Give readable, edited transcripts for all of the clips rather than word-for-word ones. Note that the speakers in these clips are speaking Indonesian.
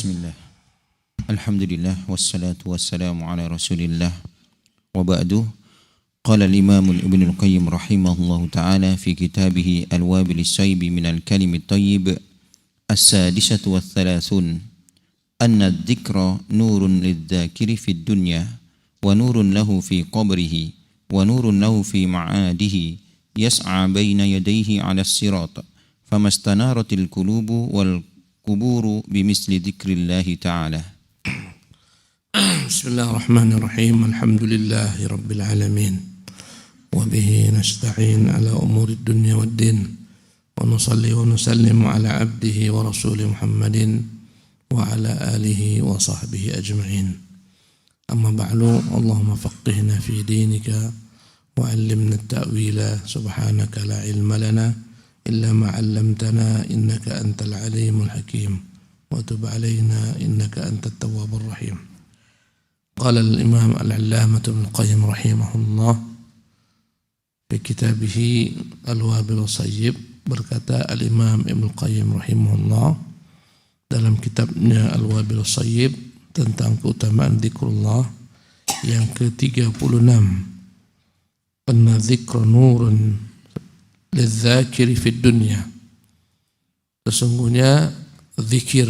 Bismillah. Alhamdulillah wassalatu wassalamu ala Rasulillah wa ba'du. Qala al-Imam Ibn al-Qayyim rahimahullahu ta'ala fi kitabih Al-Wabil as-Sayyib min al-Kalim at-Tayyib as-sadisatu wath-thalathun anna adh-dhikra nurun lidh-dhakiri fi ad-dunya wa nurun lahu fi qabrihi wa nurun lahu fi ma'adihi yas'a baina yadayhi 'ala as-sirat famastanarat al-qulubu wal kuburu bimisli dzikrillahi ta'ala. Bismillahirrahmanirrahim. Alhamdulillahi rabbil alamin. Wa bihi nasta'in ala umurid dunya waddin. Wa nusalli wa nusallimu ala abdihi wa rasulih Muhammadin wa ala alihi wa sahbihi ajma'in. Amma ba'du, Allahumma faqihna fi dinika wa 'allimna at-ta'wila. Subhanaka la ilma lana إلا ما علمتنا إنك أنت العليم الحكيم وتب علينا إنك أنت التواب الرحيم. قال الإمام العلامة ابن القيم رحمه الله في كتابه الوابل الصيب, berkata Al-Imam Ibn Qayyim rahimahullah dalam kitabnya Al-Wabil as-Sayyib tentang keutamaan zikrullah yang ke-36, anna dzikra nurun lidzakiri fid dunya, sesungguhnya zikir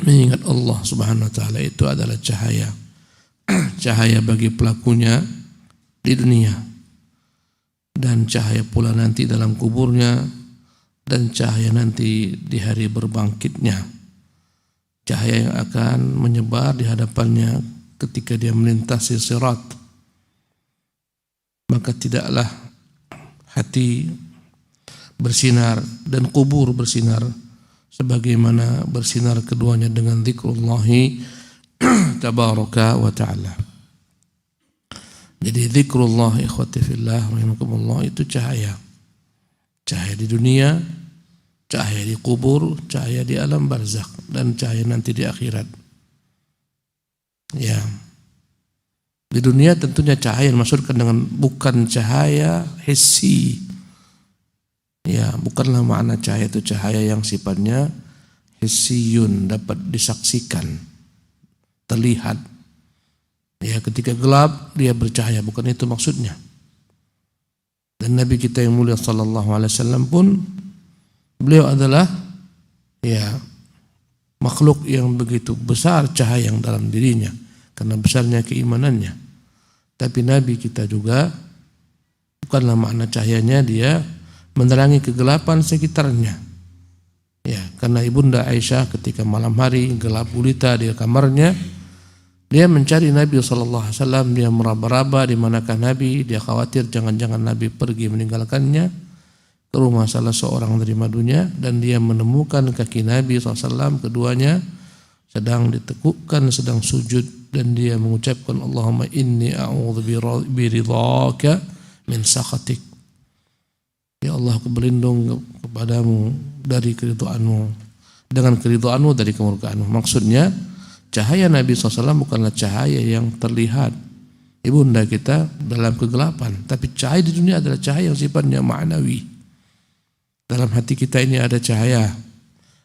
mengingat Allah Subhanahu wa taala itu adalah cahaya cahaya bagi pelakunya di dunia, dan cahaya pula nanti dalam kuburnya, dan cahaya nanti di hari berbangkitnya, cahaya yang akan menyebar di hadapannya ketika dia melintasi sirat. Maka tidaklah hati bersinar dan kubur bersinar sebagaimana bersinar keduanya dengan zikrullahi tabaraka wa ta'ala. Jadi zikrullah ikhwati fillah rahimakumullah itu cahaya di dunia, cahaya di kubur, cahaya di alam barzakh, dan cahaya nanti di akhirat. Ya, di dunia tentunya cahaya yang dimaksudkan dengan bukan cahaya hissi. Ya, bukanlah makna cahaya itu cahaya yang sifatnya hissiyun, dapat disaksikan, terlihat. Ya, ketika gelap dia bercahaya, bukan itu maksudnya. Dan Nabi kita yang mulia sallallahu alaihi wasallam pun beliau adalah ya makhluk yang begitu besar cahaya yang dalam dirinya karena besarnya keimanannya. Tapi Nabi kita juga bukanlah makna cahayanya dia menerangi kegelapan sekitarnya. Ya, karena Ibunda Aisyah ketika malam hari gelap gulita di kamarnya, dia mencari Nabi SAW, dia meraba-raba di manakah Nabi, dia khawatir jangan-jangan Nabi pergi meninggalkannya ke rumah salah seorang dari madunya, dan dia menemukan kaki Nabi SAW, keduanya sedang ditekukkan, sedang sujud, dan dia mengucapkan Allahumma inni a'udzu biridhaka min sakhatik. Ya Allah, aku berlindung kepadamu dari keridhaanmu, dengan keridhaanmu dari kemurkaanmu. Maksudnya cahaya Nabi SAW bukanlah cahaya yang terlihat ibunda kita dalam kegelapan, tapi cahaya di dunia adalah cahaya yang sifatnya ma'nawi. Dalam hati kita ini ada cahaya.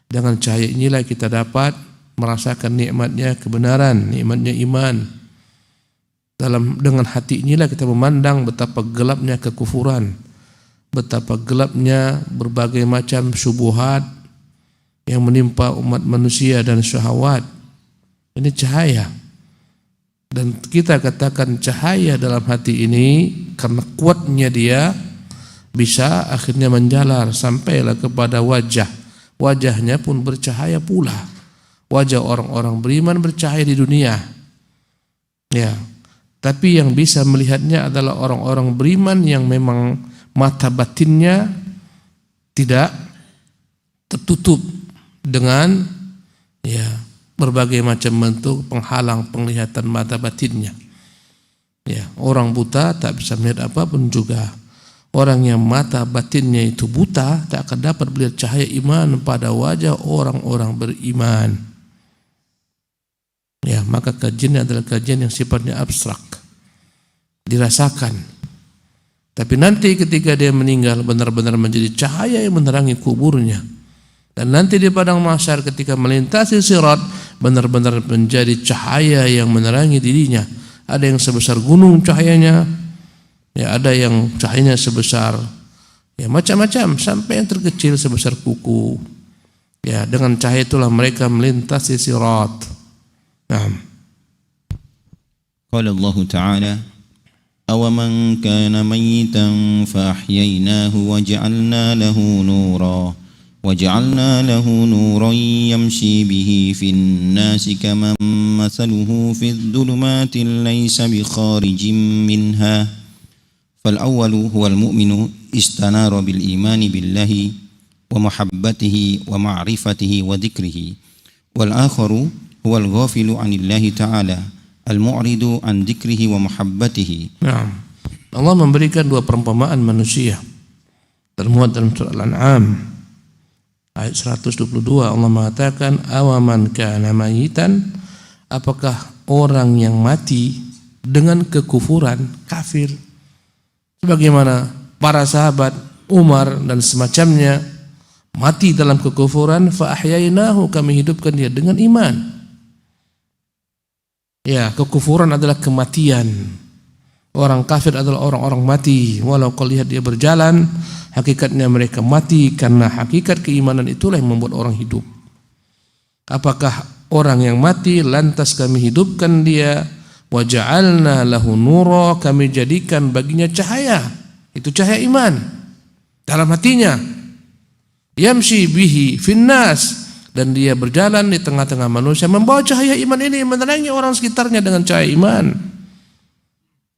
Dengan cahaya inilah kita dapat merasakan nikmatnya kebenaran, nikmatnya iman. Dengan hati inilah kita memandang betapa gelapnya kekufuran, betapa gelapnya berbagai macam syubhat yang menimpa umat manusia dan syahwat. Ini cahaya. Dan kita katakan cahaya dalam hati ini karena kuatnya dia bisa akhirnya menjalar sampailah kepada wajah. Wajahnya pun bercahaya pula. Wajah orang-orang beriman bercahaya di dunia. Ya. Tapi yang bisa melihatnya adalah orang-orang beriman yang memang mata batinnya tidak tertutup dengan ya berbagai macam bentuk penghalang penglihatan mata batinnya. Ya, orang buta tak bisa melihat apapun juga. Orang yang mata batinnya itu buta tak akan dapat melihat cahaya iman pada wajah orang-orang beriman. Ya, maka kajian adalah kajian yang sifatnya abstrak, dirasakan. Tapi nanti ketika dia meninggal benar-benar menjadi cahaya yang menerangi kuburnya, Dan nanti di padang mahsyar ketika melintasi sirat, benar-benar menjadi cahaya yang menerangi dirinya. Ada yang sebesar gunung cahayanya, ya ada yang cahayanya sebesar ya macam-macam, sampai yang terkecil sebesar kuku. Ya, dengan cahaya itulah mereka melintasi sirat. Nah. Qala Allah Ta'ala awaman kana mayitan fa ahyaynahu wa ja'alna lahu nuran yamshi bihi fin nasi kaman mathaluhu fidh dhulumati laysa bi kharijin minha fal awwalu huwal mu'minu istanara bil imani billahi wa mahabbatihi wa ma'rifatihi wa dhikrihi wal akharu huwal ghafilu 'anillahi ta'ala al-mu'ridu an dzikrihi wa muhabbatihi. Nah, Allah memberikan dua perumpamaan manusia termuat dalam surah Al-An'am ayat 122. Allah mengatakan awaman kana mayitan, apakah orang yang mati dengan kekufuran, kafir, sebagaimana para sahabat Umar dan semacamnya mati dalam kekufuran, fa ahyainahu, kami hidupkan dia dengan iman. Ya, kekufuran adalah kematian. Orang kafir adalah orang-orang mati. Walau kau lihat dia berjalan, hakikatnya mereka mati, karena hakikat keimanan itulah yang membuat orang hidup. Apakah orang yang mati lantas kami hidupkan dia, wa ja'alna lahu nura, kami jadikan baginya cahaya. Itu cahaya iman dalam hatinya. Yamshi bihi finnas, dan dia berjalan di tengah-tengah manusia membawa cahaya iman ini, menerangi orang sekitarnya dengan cahaya iman.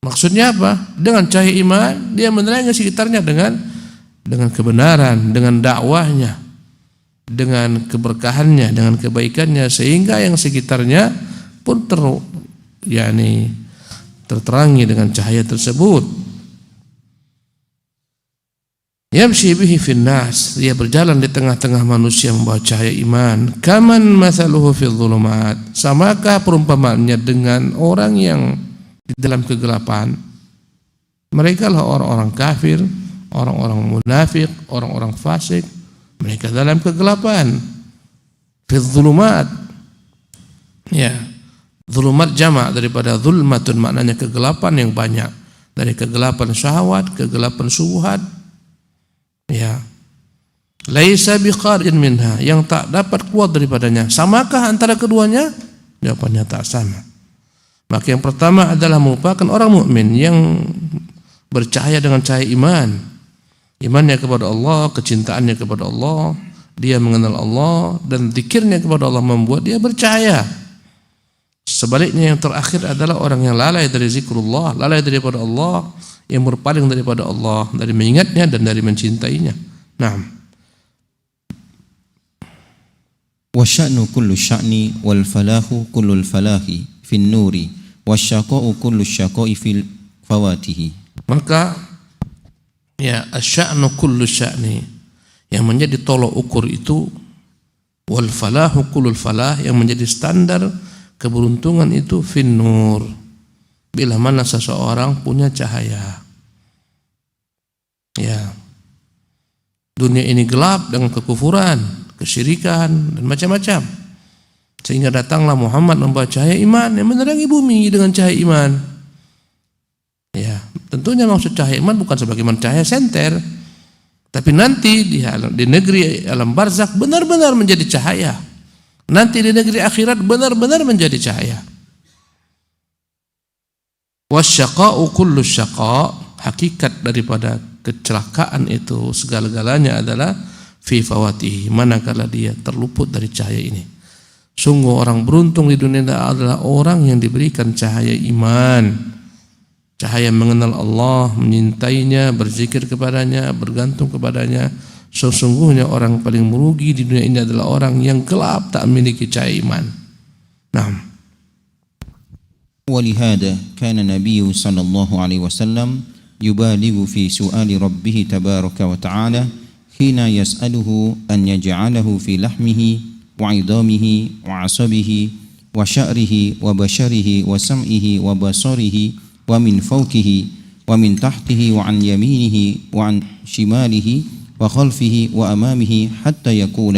Maksudnya apa? Dengan cahaya iman dia menerangi sekitarnya dengan kebenaran, dengan dakwahnya, dengan keberkahannya, dengan kebaikannya, sehingga yang sekitarnya pun terterangi dengan cahaya tersebut. Yamshi bihi finnas, dia berjalan di tengah-tengah manusia membawa cahaya iman. Kaman mathaluhu fil dhulumat, samakah perumpamaannya dengan orang yang di dalam kegelapan? Mereka lah orang-orang kafir, orang-orang munafik, orang-orang fasik. Mereka dalam kegelapan. Fil dhulumat, ya, dhulumat jamak daripada dhulmatun, maknanya kegelapan yang banyak. Dari kegelapan syahwat, kegelapan syubhat, ya, laisa biqarin minha, yang tak dapat keluar daripadanya. Samakah antara keduanya? Jawabannya tak sama. Maka yang pertama adalah merupakan orang mukmin yang bercahaya dengan cahaya iman. Imannya kepada Allah, kecintaannya kepada Allah, dia mengenal Allah, dan zikirnya kepada Allah membuat dia bercahaya. Sebaliknya yang terakhir adalah orang yang lalai dari zikrullah, lalai daripada Allah, yang berpaling daripada Allah, dari mengingatnya dan dari mencintainya. Naam. Wa sya'nu kullu sya'ni wal falahu kullu falahi fin nuri wasyaqa'u kullu syaqa'i fil fawatihi. Maka ya, asya'nu kullu sya'ni, yang menjadi tolok ukur itu, wal falahu kullu falah, yang menjadi standar keberuntungan itu, fin nur, bila mana seseorang punya cahaya. Ya, dunia ini gelap dengan kekufuran, kesyirikan, dan macam-macam, sehingga datanglah Muhammad membawa cahaya iman yang menerangi bumi dengan cahaya iman. Ya, tentunya maksud cahaya iman bukan sebagaimana cahaya senter, tapi nanti di negeri alam barzakh benar-benar menjadi cahaya. Nanti di negeri akhirat benar-benar menjadi cahaya. Wasyaqa'u kullu syaqa', hakikat daripada kecelakaan itu segala-galanya adalah fi fawatihi, manakala dia terluput dari cahaya ini. Sungguh orang beruntung di dunia adalah orang yang diberikan cahaya iman, cahaya mengenal Allah, menyintainya, berzikir kepadanya, bergantung kepadanya. Sesungguhnya orang paling merugi di dunia ini adalah orang yang gelap, tak memiliki cahaya iman. Nah, ولهذا كان النبي صلى الله عليه وسلم يبالغ في سؤال ربه تبارك وتعالى حين يسأله أن يجعله في لحمه وعظامه وعصبه وشعره وبشره وسمعه وبصره ومن فوقه ومن تحته وعن يمينه وعن شماله وخلفه وأمامه حتى يقول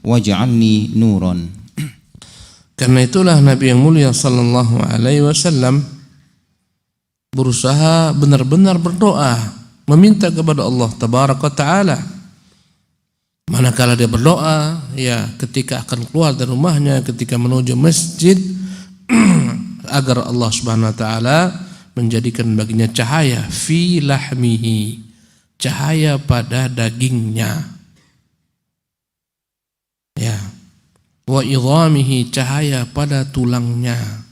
waj'alni nuran. Karena itulah Nabi yang mulia sallallahu alaihi wasallam berusaha benar-benar berdoa, meminta kepada Allah tabaraka taala. Manakala dia berdoa, ya ketika akan keluar dari rumahnya, ketika menuju masjid, agar Allah Subhanahu wa taala menjadikan baginya cahaya fi lahmihi, cahaya pada dagingnya. Ya. Wa idhamihi, cahaya pada tulangnya.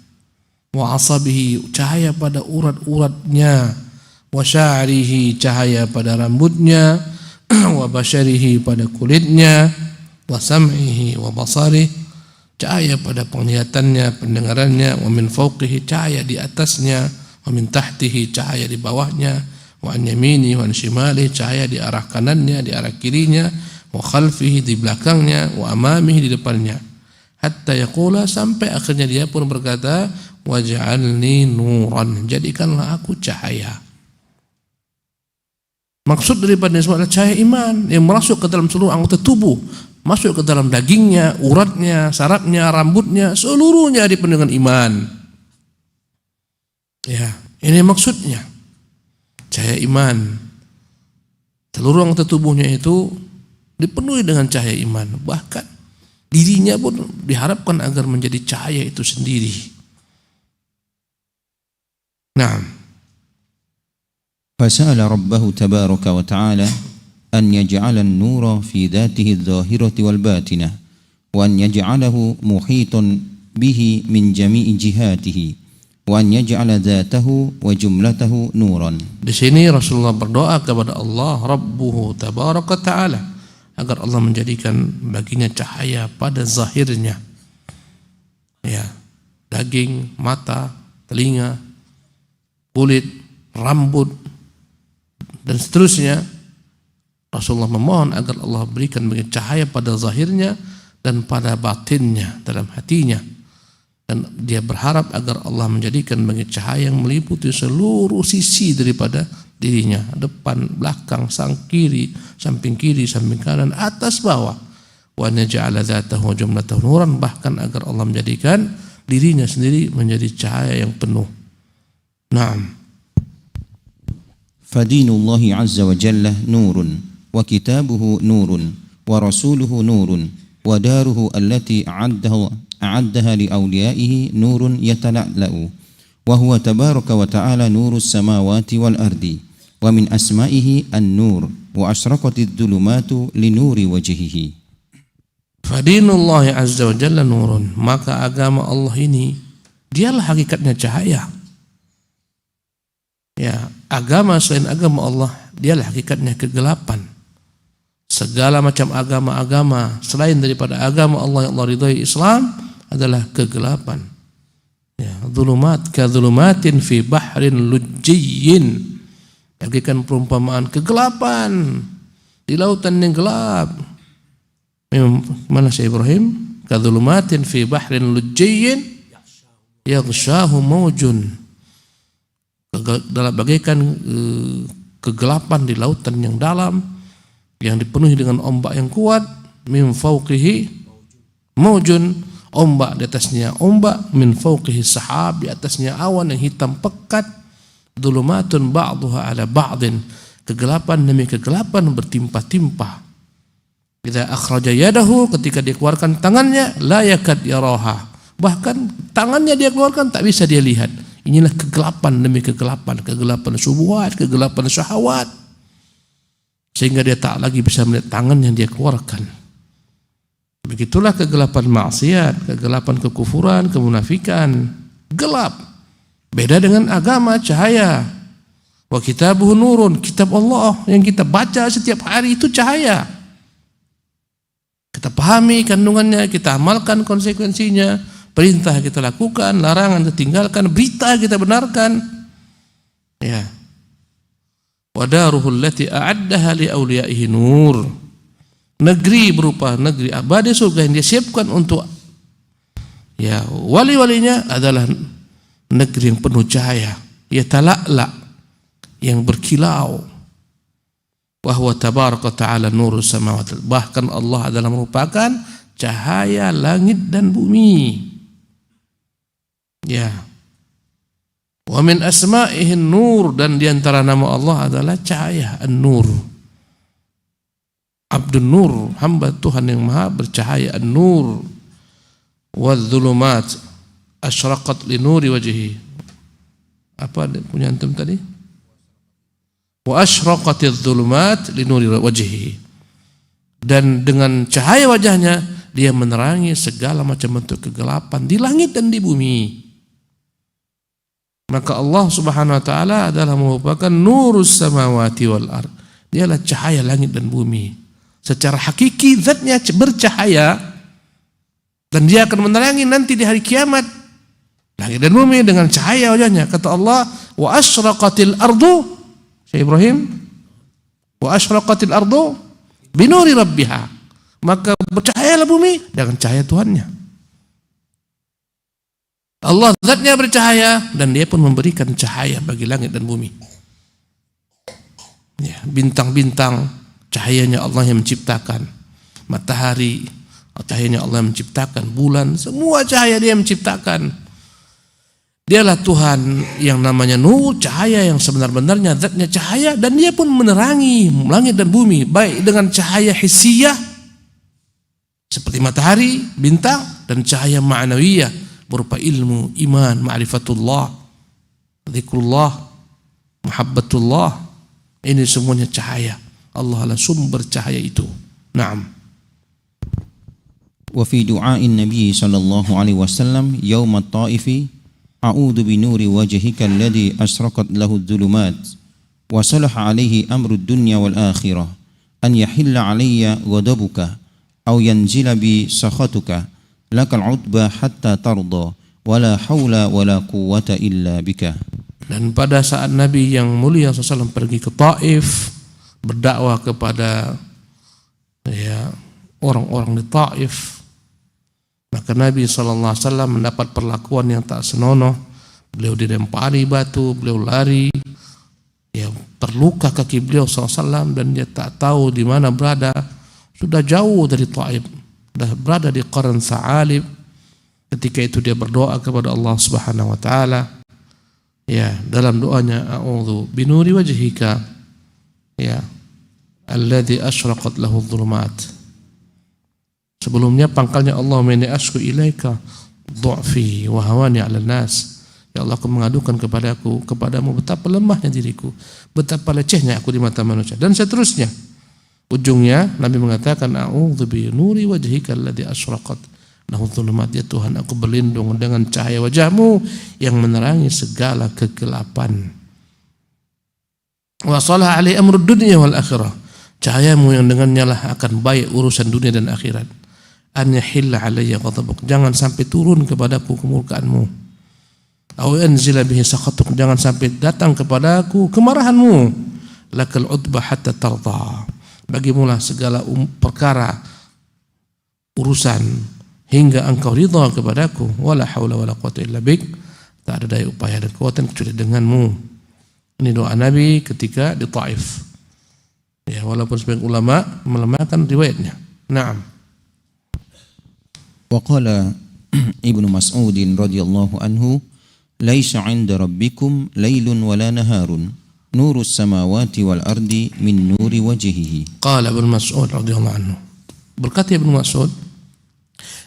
Wa asabihi, cahaya pada urat-uratnya. Wa sya'rihi, cahaya pada rambutnya. Wa basyarihi, pada kulitnya. Wa sam'ihi wa basarihi, cahaya pada penglihatannya, pendengarannya. Wa min fawqihi, cahaya di atasnya. Wa min tahtihi, cahaya di bawahnya. Wa an yamini wa an shimali, cahaya di arah kanannya, di arah kirinya. Wa khalfihi, di belakangnya. Wa amamihi, di depannya. Hatta yaqula, sampai akhirnya dia pun berkata, waj'alni nuran, jadikanlah aku cahaya. Maksud daripada ini semua adalah cahaya iman yang masuk ke dalam seluruh anggota tubuh, masuk ke dalam dagingnya, uratnya, sarafnya, rambutnya, seluruhnya dipenuhi dengan iman. Ya, ini maksudnya cahaya iman. Seluruh anggota tubuhnya itu dipenuhi dengan cahaya iman. Bahkan dirinya pun diharapkan agar menjadi cahaya itu sendiri. Nah, فسأل ربه تبارك وتعالى أن يجعل النور في ذاته الظاهرة والباطنة وأن يجعله محيط به من جميع جهاته وأن يجعل ذاته وجملته نورا. Di sini Rasulullah berdoa kepada Allah Rabbuhu tabaraka ta'ala agar Allah menjadikan baginya cahaya pada zahirnya. Ya, daging, mata, telinga, kulit, rambut, dan seterusnya. Rasulullah memohon agar Allah berikan bagi cahaya pada zahirnya dan pada batinnya, dalam hatinya. Dan dia berharap agar Allah menjadikan bagi cahaya yang meliputi seluruh sisi daripada dirinya, depan, belakang, samping kiri, samping kanan, atas, bawah. Wa naj'ala dzatahu jumlatan nuran, bahkan agar Allah menjadikan dirinya sendiri menjadi cahaya yang penuh. Naam. فدين الله عز وجل نور وكتابه نور ورسوله نور وداره التي أعدها لأوليائه نور يتلألأ وهو تبارك وتعالى نور السماوات والأرض ومن أسمائه النور وأشرقت الظلمات لنور وجهه. فدين الله عز وجل نور, maka agama Allah ini dialah hakikatnya cahaya. Ya, agama selain agama Allah dialah hakikatnya kegelapan. Segala macam agama-agama selain daripada agama Allah yang Allah ridhai, Islam, adalah kegelapan. Ya, dzulumat ka dzulumatin fi bahrin lujjiyyin, bagaikan perumpamaan kegelapan di lautan yang gelap. Mana Syekh Ibrahim? Ka dzulumatin fi bahrin lujjiyyin yaghshahu mawjun, dalam bagaikan kegelapan di lautan yang dalam yang dipenuhi dengan ombak yang kuat. Min fawqihi maujun, ombak di atasnya ombak. Min fawqihi sahab, di atasnya awan yang hitam pekat. Dhulumatun ba'duha ala ba'din, kegelapan demi kegelapan bertimpah-timpah. Idza akhraja yadahu, ketika dia keluarkan tangannya, la yakad yaraha, bahkan tangannya dia keluarkan tak bisa dia lihat. Inilah kegelapan demi kegelapan, kegelapan syubhat, kegelapan syahwat, sehingga dia tak lagi bisa melihat tangan yang dia keluarkan. Begitulah kegelapan maksiat, kegelapan kekufuran, kemunafikan, gelap. Beda dengan agama, cahaya. Wa kitabuhu nurun, kitab Allah yang kita baca setiap hari itu cahaya. Kita pahami kandungannya, kita amalkan konsekuensinya. Perintah kita lakukan, larangan kita tinggalkan, berita kita benarkan. Ya. Wa daruhul lati a'addaha li awliyaihi nur, negeri berupa negeri abadi surga yang dia siapkan untuk ya wali-walinya adalah negeri yang penuh cahaya, ya tala'la, yang berkilau. Wa huwa tabaraka ta'ala nurus samawati, bahkan Allah adalah merupakan cahaya langit dan bumi. Ya. Wa min asma'ihi nur, dan di antara nama Allah adalah cahaya, An-Nur. Abdun Nur, hamba Tuhan yang maha bercahaya, An-Nur. Wadh-dhulumat asyraqat li nuri wajhi. Apa punya antum tadi? Wa asyraqatiz dhulumat li nuri wajhi. Dan dengan cahaya wajahnya dia menerangi segala macam bentuk kegelapan di langit dan di bumi. Maka Allah Subhanahu wa taala adalah merupakan nurus samawati wal ard. Dialah cahaya langit dan bumi. Secara hakiki zatnya bercahaya, dan dia akan menerangi nanti di hari kiamat langit dan bumi dengan cahaya wajahnya. Kata Allah, wa asyraqatil ardu, Syekh Ibrahim, wa asyraqatil ardu binuri rabbiha. Maka bercahayalah bumi dengan cahaya Tuhannya. Allah zatnya bercahaya, dan dia pun memberikan cahaya bagi langit dan bumi. Ya, bintang-bintang cahayanya Allah yang menciptakan. Matahari cahayanya Allah yang menciptakan. Bulan, semua cahaya dia menciptakan. Dialah Tuhan yang namanya Nur, cahaya yang sebenar-benarnya zatnya cahaya, dan dia pun menerangi langit dan bumi baik dengan cahaya hissiyah seperti matahari, bintang, dan cahaya ma'nawiyah berupa ilmu, iman, ma'rifatullah, zikrullah, mahabbatullah. Ini semuanya cahaya. Allah adalah sumber cahaya itu. Naam. Wa fi du'ain Nabi sallallahu alaihi wasallam yaum at-Taif, a'udzu bi nuri wajhika alladhi asraqat lahu adh-dhulumat wa salaha alaihi amru ad-dunya wal akhirah an yahilla alayya ghadabuka aw yanzila bi sakhatuka lakal utba hatta tarda wala haula wala quwwata illa bika. Dan pada saat Nabi yang mulia SAW pergi ke Taif berdakwah kepada orang-orang di Taif, maka Nabi SAW mendapat perlakuan yang tak senonoh. Beliau dilempari batu, beliau lari, terluka kaki beliau SAW, dan dia tak tahu di mana berada. Sudah jauh dari Taif, sudah berada di Qarn Sa'alib. Ketika itu dia berdoa kepada Allah Subhanahu wa taala. Ya, dalam doanya, a'udzu binuri wajhika alladzi asyraqat lahu dhulumat. Sebelumnya pangkalnya Allah, inni asku ilaika du'fi wa hawani 'alan nas. Ya Allah, aku mengadukan kepadamu betapa lemahnya diriku, betapa lecehnya aku di mata manusia, dan seterusnya. Ujungnya Nabi mengatakan, a'udzu bi nuri wajhika alladzi asyraqat lahu dhulumat. Ya Tuhan, aku berlindung dengan cahaya wajahmu yang menerangi segala kegelapan. Wa salaha alaihi amrud dunya wal akhirah. Cahayamu yang dengannya lah akan baik urusan dunia dan akhirat. An yahilla alayya ghadabuk, jangan sampai turun kepadaku kemurkaanmu. Aw anzila bihi sakhatuk, jangan sampai datang kepadaku kemarahanmu. Lakal utba hatta tarda, bagimulah segala perkara urusan hingga engkau ridha kepadaku. Wala haula wala quwwata illa bik, tak ada daya upaya dan kekuatan kecuali denganmu. Ini doa Nabi ketika di Taif. Ya, walaupun sebagian ulama melemahkan riwayatnya. Naam. Wa qala Ibnu Mas'ud radhiyallahu anhu, laisa 'inda rabbikum lailun wala naharun, nurus samawati wal ardi min nuri wajhihi. Qala Ibnu Mas'ud radhiyallahu anhu, berkata Ibnu Mas'ud,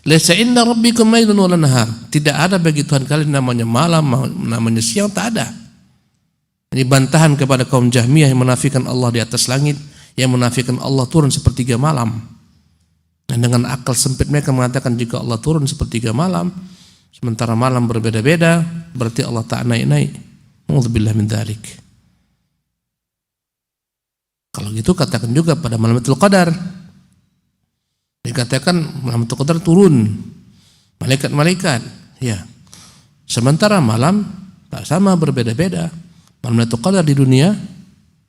laisa 'inda rabbikum lailun wala nahar, tidak ada bagi Tuhan kalian namanya malam, namanya siang, tak ada. Ini bantahan kepada kaum Jahmiyah yang menafikan Allah di atas langit, yang menafikan Allah turun sepertiga malam. Dan dengan akal sempit mereka mengatakan jika Allah turun sepertiga malam, sementara malam berbeda-beda, berarti Allah tak naik-naik. A'udzubillah min dzalik. Kalau gitu katakan juga pada malam Lailatul Qadar. Dikatakan malam Lailatul Qadar turun malaikat-malaikat, ya. Sementara malam tak sama, berbeda-beda. Malam Lailatul Qadar di dunia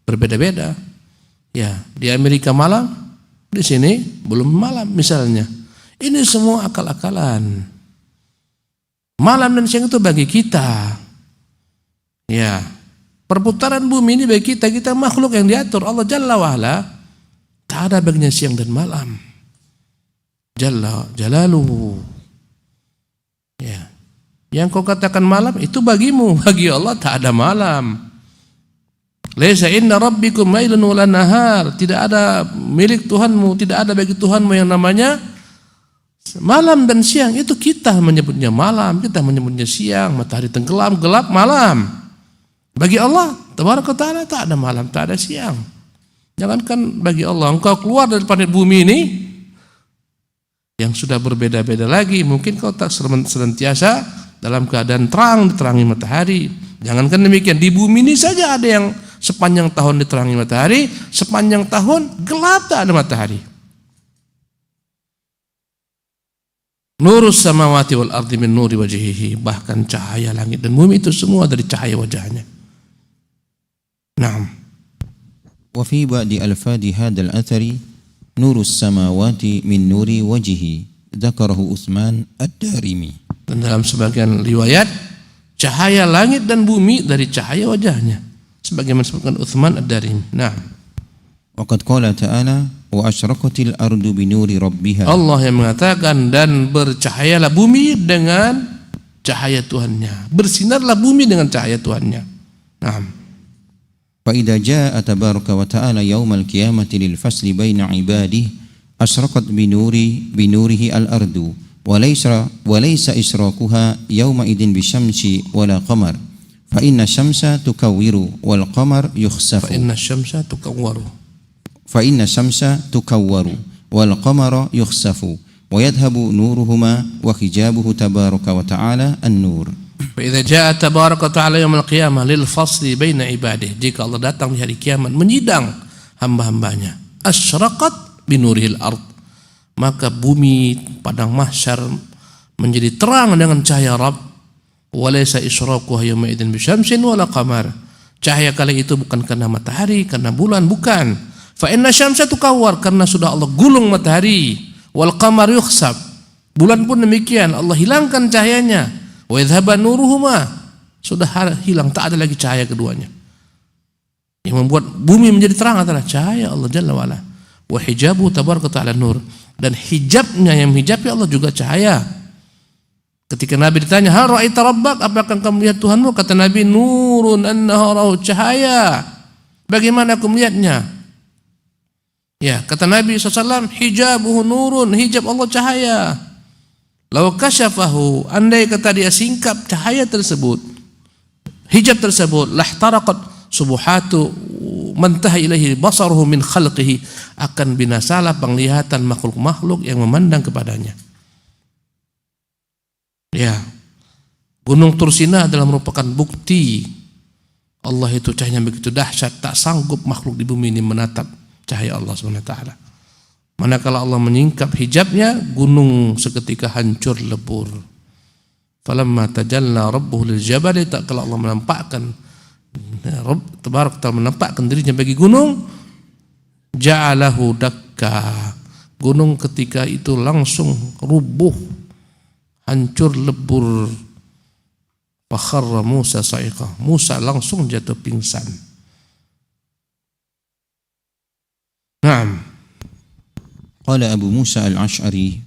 berbeda-beda. Ya, di Amerika malam, di sini belum malam misalnya. Ini semua akal-akalan. Malam dan siang itu bagi kita. Ya, perputaran bumi ini bagi kita, kita makhluk yang diatur Allah Jalla wa'ala. Tak ada baginya siang dan malam. jalla jalaluhu. Ya. Yang kau katakan malam itu bagimu, bagi Allah tak ada malam. Laisa inna rabbikum lailun wala nahar. Tidak ada milik Tuhanmu, tidak ada bagi Tuhanmu yang namanya malam dan siang. Itu kita menyebutnya malam, kita menyebutnya siang. Matahari tenggelam, gelap, malam. Bagi Allah tabaraka taala tak ada malam, tak ada siang. Jangankan bagi Allah, engkau keluar dari planet bumi ini yang sudah berbeda-beda lagi, mungkin kau tak senantiasa dalam keadaan terang, diterangi matahari. Jangankan demikian, di bumi ini saja ada yang sepanjang tahun diterangi matahari, sepanjang tahun gelap, tak ada matahari. Nurus samawati wal ardi min nuri wajhihi, bahkan cahaya langit dan bumi itu semua dari cahaya wajahnya. Naam. Wa fi ba'di alfadi hadzal athari nurus samawati min nuri wajhihi dzakarahu Utsman ad-Darimi. Dan dalam sebagian riwayat cahaya langit dan bumi dari cahaya wajahnya, sebagaimana disebutkan Utsman ad-Darimi. Nah, waqad qala ta'ala wa asyraqatil ardu bi nuri rabbiha. Allah yang mengatakan dan bercahayalah bumi dengan cahaya Tuhannya, bersinarlah bumi dengan cahaya Tuhannya. Nah, fa idza jaa tabaraka wa ta'ala yaumal qiyamati lil fasli baina ibadihi asyraqat bi nurihi al-ardu walaysa israquha yawma idin bisyamsi wala qamar fa inna syamsa tukawwiru wal qamar yukhsafu fa inna syamsa tukawwaru wal qamara yukhsafu wa yadhhabu nuruhuma wa hijabuhu tabaraka wa ta'ala an-nur. Fa idza jaa tabaraka wa ta'ala yaumul qiyamah lil fasli baina ibadihi, jika Allah datang di hari kiamat menyidang hamba-hambanya, asyraqat binurihil ard, maka bumi padang mahsyar menjadi terang dengan cahaya Rabb. Walaysa israquha yawma idzin bisyamsin wala qamar, cahaya kali itu bukan karena matahari, karena bulan, bukan. Fa inna syamsa tukawwar, karena sudah Allah gulung matahari. Wal qamar yukhsab, bulan pun demikian, Allah hilangkan cahayanya. Wa yadhhaba nuruhuma, sudah hilang, tak ada lagi cahaya keduanya. Yang membuat bumi menjadi terang adalah cahaya Allah Jalla wa Ala. Wa hijabu tabaraka ta'ala nur, dan hijabnya yang menghijabi Allah juga cahaya. Ketika Nabi ditanya, hal ra'aita rabbak, apakah kamu melihat Tuhanmu? Kata Nabi, nurun annaharahu, cahaya. Bagaimana aku melihatnya? Ya, kata Nabi SAW, hijabuhu nurun, hijab Allah cahaya. Law kasyafahu, andai kata dia singkap cahaya tersebut, hijab tersebut, lahtaraqat subuhatu mantaha ilaihi basaruhu min khalqihi, akan binasalah penglihatan makhluk-makhluk yang memandang kepadanya. Ya, Gunung Tursina adalah merupakan bukti Allah itu cahayanya begitu dahsyat, tak sanggup makhluk di bumi ini menatap cahaya Allah SWT. Manakala Allah menyingkap hijabnya, gunung seketika hancur lebur. Falamma tajalla rabbuhu lil jabali, tak kala Allah menampakkan, Rabb tabaraka ta'ala menampakkan dirinya bagi gunung, ja'alahu dakka, gunung ketika itu langsung rubuh, hancur lebur. Fakharra Musa sa'iqah, Musa langsung jatuh pingsan. Naam. Qala Abu Musa al-Ash'ari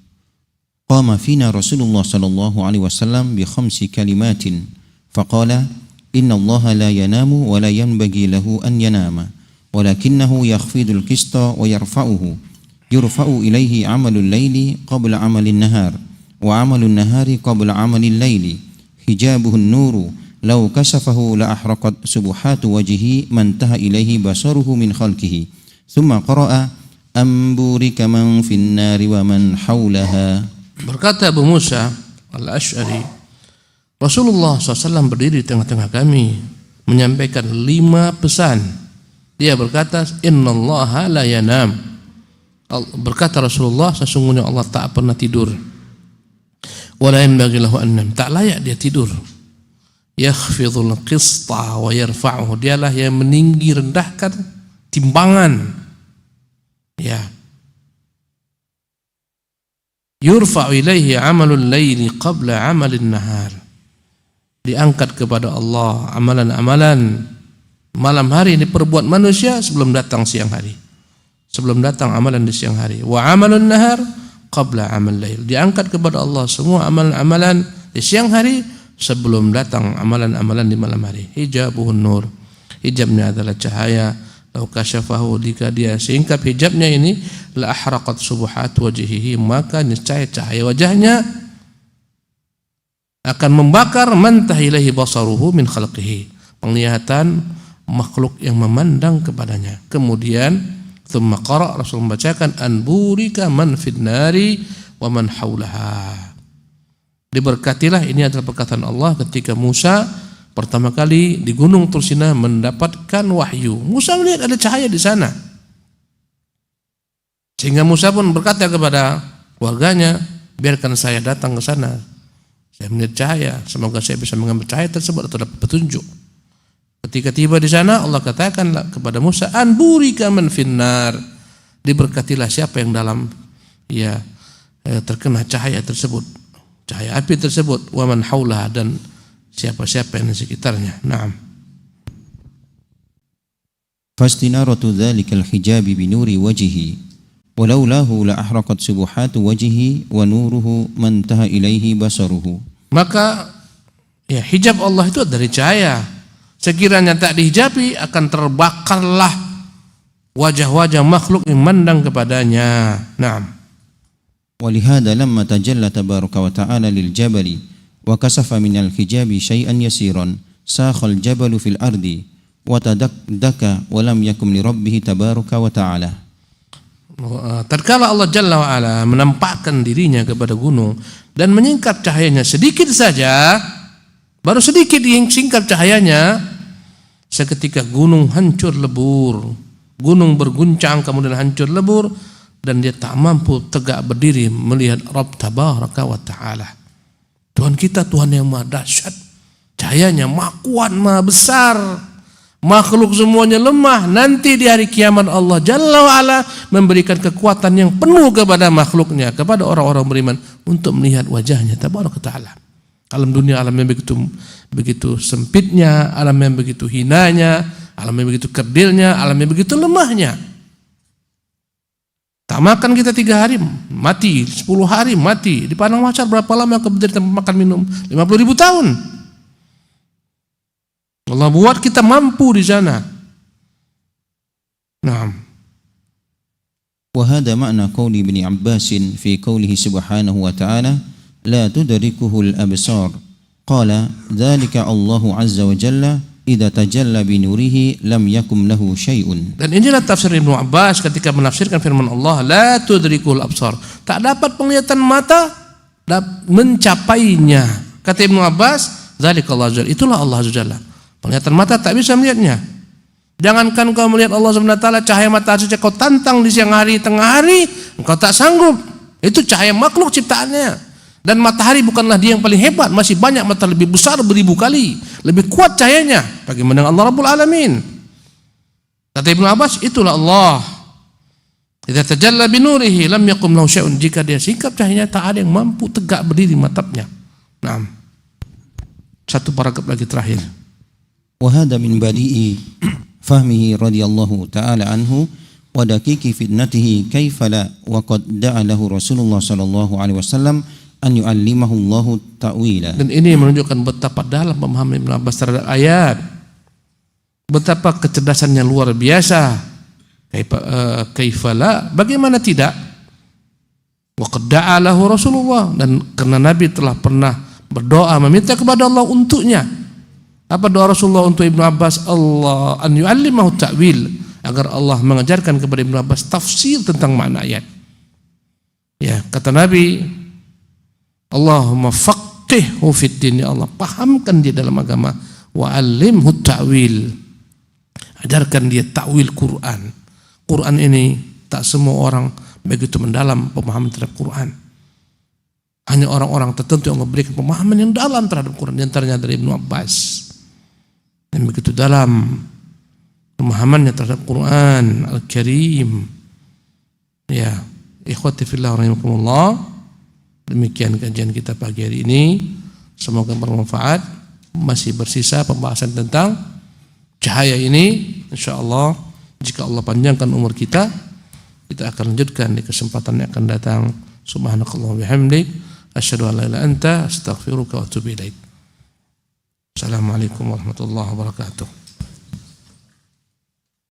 qama fina Rasulullah sallallahu alaihi wasallam bi khamsi kalimatin faqala inna Allah la yanamu wa la yanbaghi lahu an yanama walakinnahu yakhfidul qista wa yurfa'u ilayhi 'amalul layli qabla 'amalin nahar wa 'amalun nahari qabla 'amalil layli hijabuhun nuru law kashafahu la ahraqat subuhatu wajhihi mantaha ilayhi basaruhu min khalqihi thumma qara'a amburika man fin nari wa man haulaha. Berkata Abu Musa al-Ash'ari, Rasulullah SAW berdiri di tengah-tengah kami menyampaikan 5 pesan. Dia berkata, innallaha la yanam. Berkata Rasulullah, sesungguhnya Allah tak pernah tidur. Wa la yanbaghi lahu an yanam, tak layak dia tidur. Yakhfidhul qista wa yarfa'uhu, dialah yang meninggi rendahkan timbangan. Ya. Yurfa'u ilaihi 'amalul laili qabla 'amalin nahar. Diangkat kepada Allah amalan-amalan malam hari ini perbuat manusia sebelum datang siang hari. Sebelum datang amalan di siang hari. Wa 'amalun nahar qabla amal lail. Diangkat kepada Allah semua amalan-amalan di siang hari sebelum datang amalan-amalan di malam hari. Hijabuhun nur. Hijabnya adalah cahaya. Lau kasyafahu, jika dia singkap hijabnya ini, la ahraqat subuhat wajhihi, maka niscaya cahaya wajahnya akan membakar man tahilahi basaruhu min khalqihi, penglihatan makhluk yang memandang kepadanya. Kemudian thumma qara, Rasul membacakan an burika man fid nari wa man haulaha. Diberkatilah, ini adalah perkataan Allah ketika Musa pertama kali di Gunung Tursina mendapatkan wahyu. Musa melihat ada cahaya di sana. Sehingga Musa pun berkata kepada warganya, biarkan saya datang ke sana. Saya melihat cahaya, semoga saya bisa mengambil cahaya tersebut atau dapat petunjuk. Ketika tiba di sana, Allah katakan kepada Musa, an burika man finnar. Diberkatilah siapa yang dalam terkena cahaya tersebut, cahaya api tersebut, wa man haulaha, dan siapa-siapa yang di sekitarnya. Naam. Fastinaratu dzalikal hijabi binuri wajhihi walaulahu la ahraqat subuhatu wajhihi wa nuruhu man taha ilaihi basaruhu. Maka hijab Allah itu dari cahaya. Sekiranya tak dihijabi akan terbakarlah wajah-wajah makhluk yang memandang kepadanya. Naam. Walihada lamma tajalla tabaraka wa ta'ala lil jabali wa kasafa minal hijabi syai'an yasiran sakhal jabalu fil ardi wa tadaddaka wa lam yakum li rabbih tabaraka wa ta'ala. Tatkala Allah Jalla wa Ala menampakkan dirinya kepada gunung dan menyingkap cahayanya sedikit saja, baru sedikit disingkap cahayanya, seketika gunung hancur lebur, gunung berguncang kemudian hancur lebur, dan dia tak mampu tegak berdiri melihat Rabb Tabaraka wa Ta'ala. Tuhan kita Tuhan yang maha dahsyat, cahayanya maha kuat, maha besar, makhluk semuanya lemah. Nanti di hari kiamat Allah Jalla wa Ala memberikan kekuatan yang penuh kepada makhluknya, kepada orang-orang beriman untuk melihat wajahnya Tabaraka wa Ta'ala. Alam dunia alam yang begitu sempitnya, alam yang begitu hinanya, alam yang begitu kerdilnya, alam yang begitu lemahnya. Tak makan kita 3 hari mati, 10 hari mati. Di padang mahsyar berapa lama kemudian kita makan minum? 50.000 tahun. Allah buat kita mampu di sana. Naam. Wa hadha ma'na qauli Ibnu Abbas fi qoulihi subhanahu wa ta'ala la tudrikuhu al-absar. Qala dzalika Allahu azza wa jalla idza tajalla bi nurihi lam yakum lahu syai'un. Dan inilah tafsir Ibnu Abbas ketika menafsirkan firman Allah la tudrikul absar. Tak dapat penglihatan mata mencapainya. Kata Ibnu Abbas, dzalika Allah azza, itulah Allah azza jalla. Penglihatan mata tak bisa melihatnya. Jangankan kau melihat Allah Subhanahu wa taala, cahaya matahari saja kau tantang di siang hari, tengah hari, engkau tak sanggup. Itu cahaya makhluk ciptaannya. Dan matahari bukanlah dia yang paling hebat, masih banyak matahari lebih besar beribu kali, lebih kuat cahayanya. Bagaimana dengan Allah Rabbul Alamin? Kata Ibnu Abbas, itulah Allah. Idza tajalla bi nurihi lam yakum lahu syai'un. Jika dia singkap cahayanya, tak ada yang mampu tegak berdiri matanya. Naam. Satu paragraf lagi terakhir. Wa hadha min badi'i fahmihi radhiyallahu ta'ala anhu wa daqiqi fitnatihi kaifa la wa qad da'a lahu Rasulullah sallallahu alaihi wasallam an yu'allimahu Allahu ta'wila. Dan ini menunjukkan betapa dalam pemahaman Ibnu Abbas terhadap ayat, betapa kecerdasannya luar biasa. Kaifala, bagaimana tidak? Wa qad da'a lahu Rasulullah, dan karena Nabi telah pernah berdoa meminta kepada Allah untuknya. Apa doa Rasulullah untuk Ibnu Abbas? Allah an yu'allimahu ta'wil, agar Allah mengajarkan kepada Ibnu Abbas tafsir tentang makna ayat. Ya, kata Nabi, Allahumma faqihhu fid din, ya Allah pahamkan dia dalam agama, wa 'allimhu ta'wil, ajarkan dia ta'wil Quran. Quran ini tak semua orang begitu mendalam pemahaman terhadap Quran. Hanya orang-orang tertentu yang memberikan pemahaman yang dalam terhadap Quran, di antaranya dari Ibnu Abbas. yang begitu dalam pemahamannya terhadap Quran Al-Karim. Ya, ikhwati fillah rahimakumullah, demikian kajian kita pagi hari ini, semoga bermanfaat. Masih bersisa pembahasan tentang cahaya ini, insyaallah jika Allah panjangkan umur kita, kita akan lanjutkan di kesempatan yang akan datang. Subhanakallahumma bihamdik asyhadu an la ilaha illa anta astaghfiruka wa atubu ilaik. Assalamualaikum warahmatullahi wabarakatuh.